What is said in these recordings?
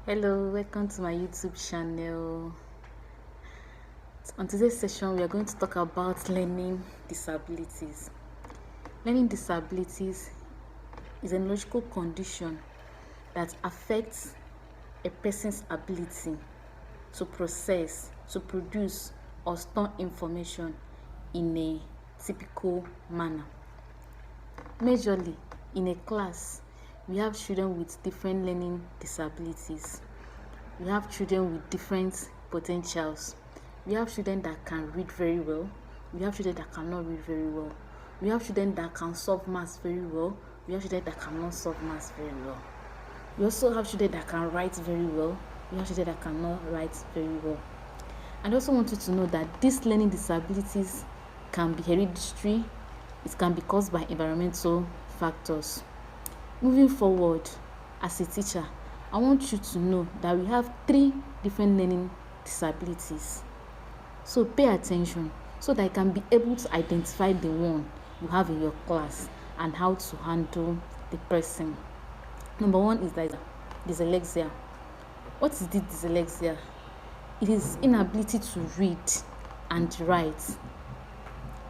Hello, welcome to my YouTube channel. On today's session, we are going to talk about learning disabilities. Learning disabilities is a neurological condition that affects a person's ability to process, to produce, or store information in a typical manner. Majorly, in a class, we have children with different learning disabilities. We have children with different potentials. We have children that can read very well. We have children that cannot read very well. We have children that can solve maths very well. We have children that cannot solve maths very well. We also have children that can write very well. We have children that cannot write very well. And I also want you to know that these learning disabilities can be hereditary. It can be caused by environmental factors. Moving forward, as a teacher, I want you to know that we have 3 different learning disabilities. So pay attention so that you can be able to identify the one you have in your class and how to handle the person. Number 1 is dyslexia. What is this dyslexia? It is inability to read and write.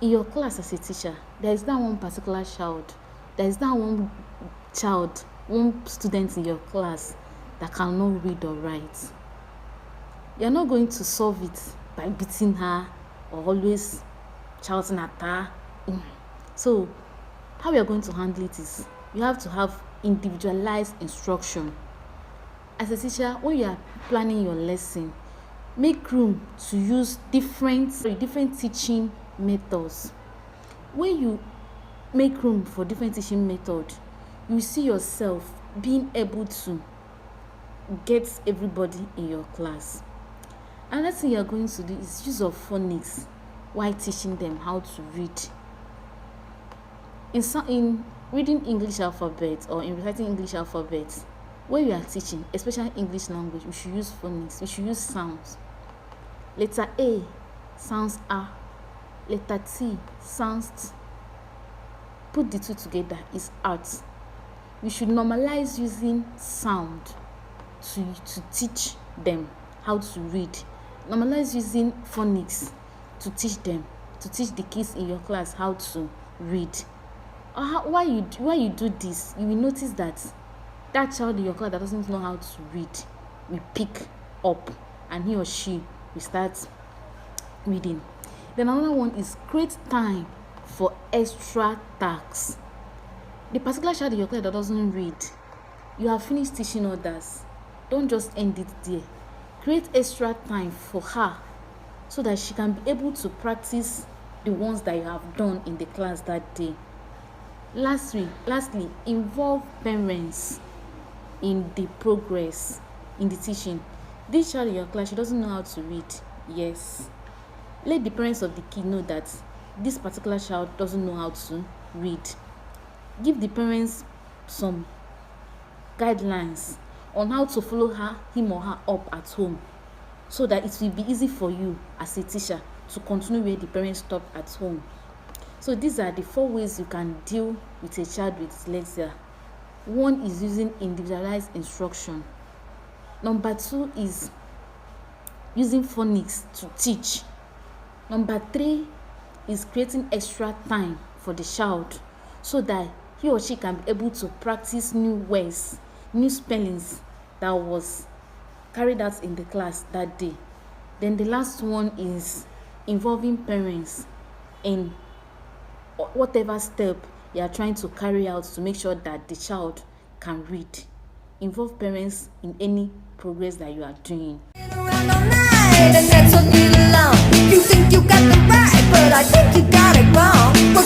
In your class as a teacher, there is not one particular child. There is not one student in your class that cannot read or write. You're not going to solve it by beating her or always shouting at her. So, how we are going to handle it is you have to have individualized instruction. As a teacher, when you are planning your lesson, make room to use different teaching methods. When you make room for different teaching methods, you see yourself being able to get everybody in your class. Another thing you are going to do is use of phonics while teaching them how to read. In reading English alphabet or in reciting English alphabet, when we are teaching, especially English language, we should use phonics. We should use sounds. Letter A sounds A. Letter T sounds T. Put the two together is art. We should normalize using sound to teach them how to read. Normalize using phonics to teach the kids in your class how to read. Why you do this, you will notice that child in your class that doesn't know how to read will pick up and he or she will start reading. Then another one is create time for extra tasks. The particular child in your class that doesn't read, you have finished teaching others. Don't just end it there. Create extra time for her so that she can be able to practice the ones that you have done in the class that day. Lastly, involve parents in the progress in the teaching. This child in your class, she doesn't know how to read. Yes. Let the parents of the kid know that this particular child doesn't know how to read. Give the parents some guidelines on how to follow him or her up at home so that it will be easy for you as a teacher to continue where the parents stop at home. So these are the 4 ways you can deal with a child with dyslexia. 1 is using individualized instruction. Number 2 is using phonics to teach. Number 3 is creating extra time for the child so that he or she can be able to practice new words, new spellings that was carried out in the class that day. Then the last one is involving parents in whatever step you are trying to carry out to make sure that the child can read. Involve parents in any progress that you are doing. And that's what you love. You think you got the right, but I think you got it wrong.